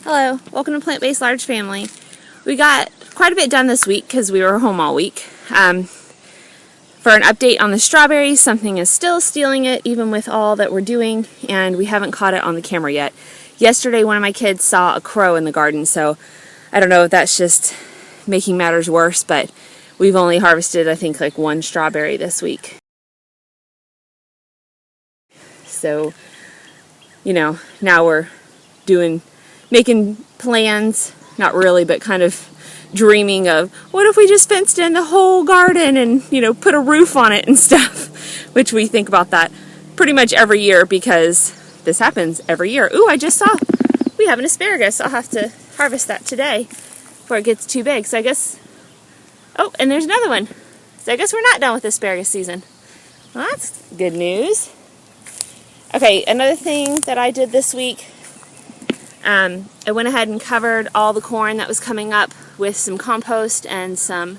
Hello, welcome to Plant-Based Large Family. We got quite a bit done this week because we were home all week. For an update on the strawberries, something is still stealing it even with all that we're doing, and we haven't caught it on the camera yet. Yesterday one of my kids saw a crow in the garden, so I don't know if that's just making matters worse, but we've only harvested I think like one strawberry this week. So, now we're making plans, not really, but kind of dreaming of what if we just fenced in the whole garden and, put a roof on it and stuff, which we think about that pretty much every year because this happens every year. Ooh, I just saw we have an asparagus. I'll have to harvest that today before it gets too big. So I guess, oh, and there's another one. So I guess we're not done with asparagus season. Well, that's good news. Okay, another thing that I did this week, I went ahead and covered all the corn that was coming up with some compost and some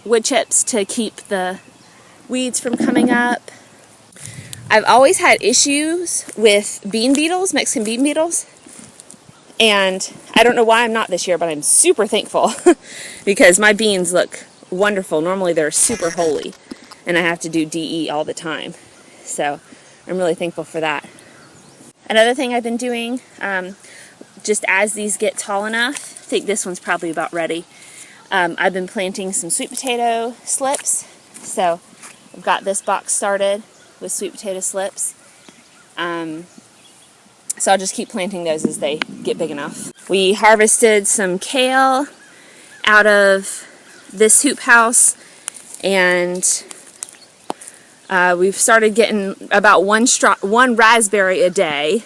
wood chips to keep the weeds from coming up. I've always had issues with bean beetles, Mexican bean beetles, and I don't know why I'm not this year, but I'm super thankful because my beans look wonderful. Normally they're super holy, and I have to do DE all the time, so I'm really thankful for that. Another thing I've been doing, just as these get tall enough, I think this one's probably about ready, I've been planting some sweet potato slips. So I've got this box started with sweet potato slips. So I'll just keep planting those as they get big enough. We harvested some kale out of this hoop house, and we've started getting about one raspberry a day.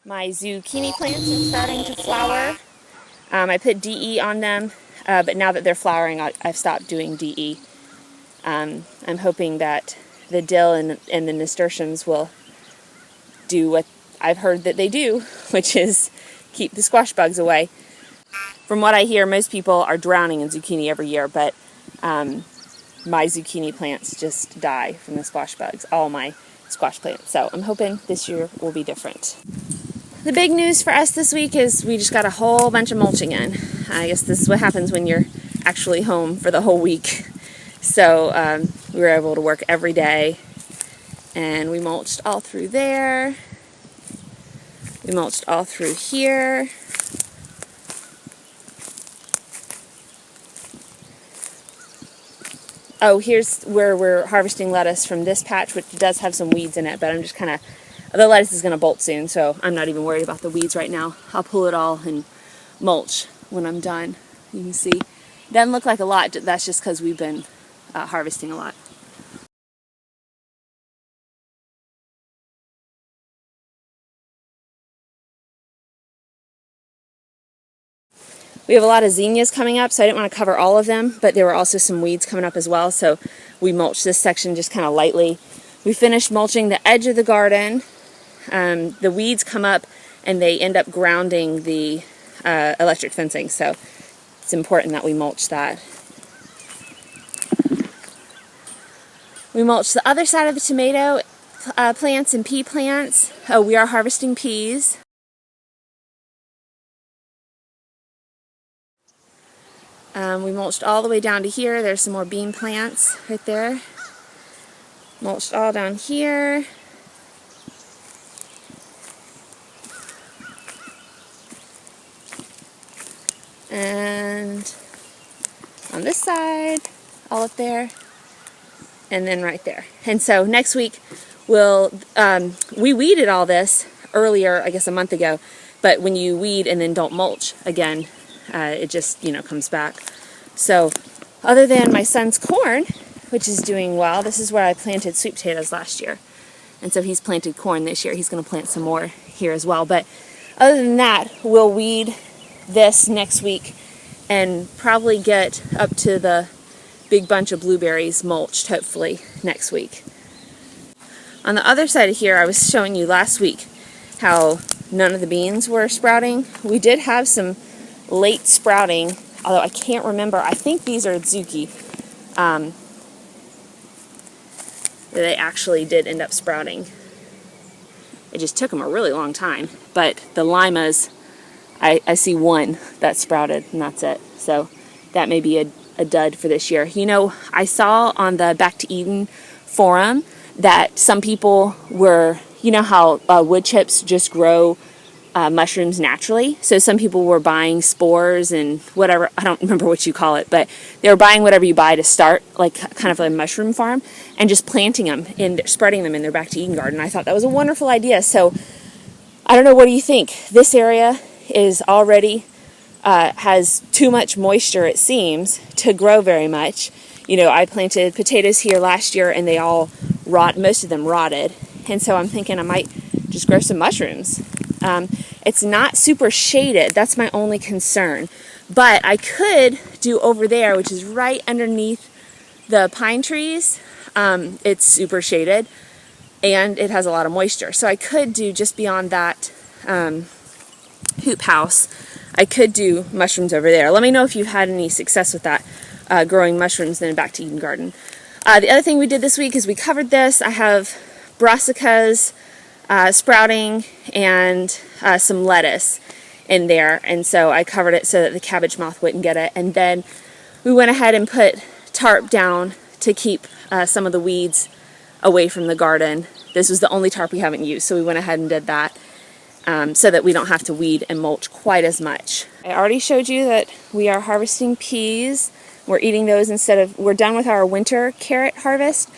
My zucchini plants are starting to flower. I put DE on them, but now that they're flowering, I've stopped doing DE. I'm hoping that the dill and the nasturtiums will do what I've heard that they do, which is keep the squash bugs away. From what I hear, most people are drowning in zucchini every year, but my zucchini plants just die from the squash bugs, all my squash plants. So I'm hoping this year will be different. The big news for us this week is we just got a whole bunch of mulching in. I guess this is what happens when you're actually home for the whole week. So we were able to work every day, and we mulched all through there. We mulched all through here. Oh, here's where we're harvesting lettuce from this patch, which does have some weeds in it, but I'm just kind of, the lettuce is going to bolt soon, so I'm not even worried about the weeds right now. I'll pull it all and mulch when I'm done. You can see, it doesn't look like a lot, that's just because we've been harvesting a lot. We have a lot of zinnias coming up, so I didn't want to cover all of them, but there were also some weeds coming up as well, so we mulched this section just kind of lightly. We finished mulching the edge of the garden. The weeds come up and they end up grounding the electric fencing, so it's important that we mulch that. We mulched the other side of the tomato plants and pea plants. Oh, we are harvesting peas. We mulched all the way down to here. There's some more bean plants right there. Mulched all down here. And on this side, all up there, and then right there. And so next week we weeded all this earlier, I guess a month ago, but when you weed and then don't mulch again, it just, comes back. So other than my son's corn, which is doing well, this is where I planted sweet potatoes last year. And so he's planted corn this year. He's going to plant some more here as well. But other than that, we'll weed this next week and probably get up to the big bunch of blueberries mulched, hopefully, next week. On the other side of here, I was showing you last week how none of the beans were sprouting. We did have some late sprouting, although I can't remember. I think these are Adzuki. they actually did end up sprouting. It just took them a really long time. But the limas, I see one that sprouted, and that's it. So that may be a dud for this year. You know, I saw on the Back to Eden forum that some people were, you know how wood chips just grow mushrooms naturally. So some people were buying spores and whatever, I don't remember what you call it, but they were buying whatever you buy to start, like kind of a mushroom farm, and just planting them and spreading them in their Back to Eden garden. I thought that was a wonderful idea. So I don't know, what do you think? This area is already has too much moisture, it seems, to grow very much. You know, I planted potatoes here last year and they all most of them rotted. And so I'm thinking I might just grow some mushrooms. It's not super shaded. That's my only concern. But I could do over there, which is right underneath the pine trees. It's super shaded and it has a lot of moisture. So I could do just beyond that hoop house. I could do mushrooms over there. Let me know if you've had any success with that, growing mushrooms in a Back to Eden garden. The other thing we did this week is we covered this. I have brassicas sprouting and some lettuce in there, and so I covered it so that the cabbage moth wouldn't get it. And then we went ahead and put tarp down to keep some of the weeds away from the garden. This was the only tarp we haven't used, so we went ahead and did that so that we don't have to weed and mulch quite as much. I already showed you that we are harvesting peas. We're eating those we're done with our winter carrot harvest.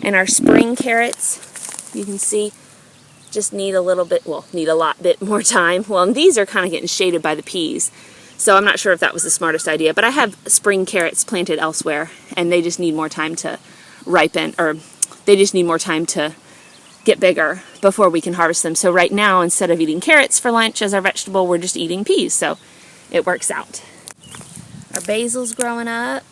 And our spring carrots, you can see, just need a lot bit more time. Well, and these are kind of getting shaded by the peas, so I'm not sure if that was the smartest idea, but I have spring carrots planted elsewhere, and they just need more time to ripen, or they just need more time to get bigger before we can harvest them. So right now, instead of eating carrots for lunch as our vegetable, we're just eating peas, so it works out. Our basil's growing up.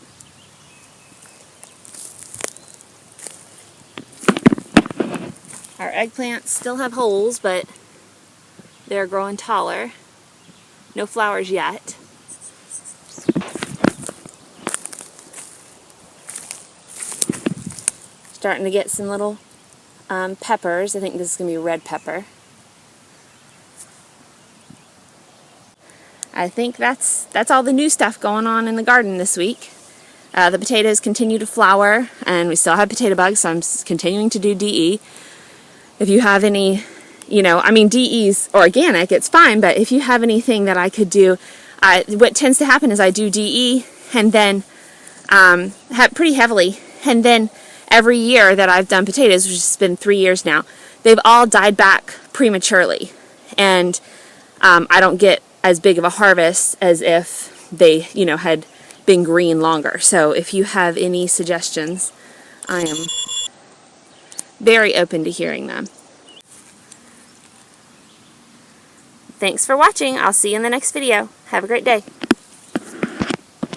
Our eggplants still have holes, but they're growing taller. No flowers yet. Starting to get some little peppers. I think this is going to be red pepper. I think that's all the new stuff going on in the garden this week. The potatoes continue to flower, and we still have potato bugs, so I'm continuing to do DE. If you have any, DE's organic, it's fine, but if you have anything that I could do, what tends to happen is I do DE and then pretty heavily, and then every year that I've done potatoes, which has been 3 years now, they've all died back prematurely, and I don't get as big of a harvest as if they, had been green longer. So if you have any suggestions, I am very open to hearing them. Thanks for watching. I'll see you in the next video. Have a great day.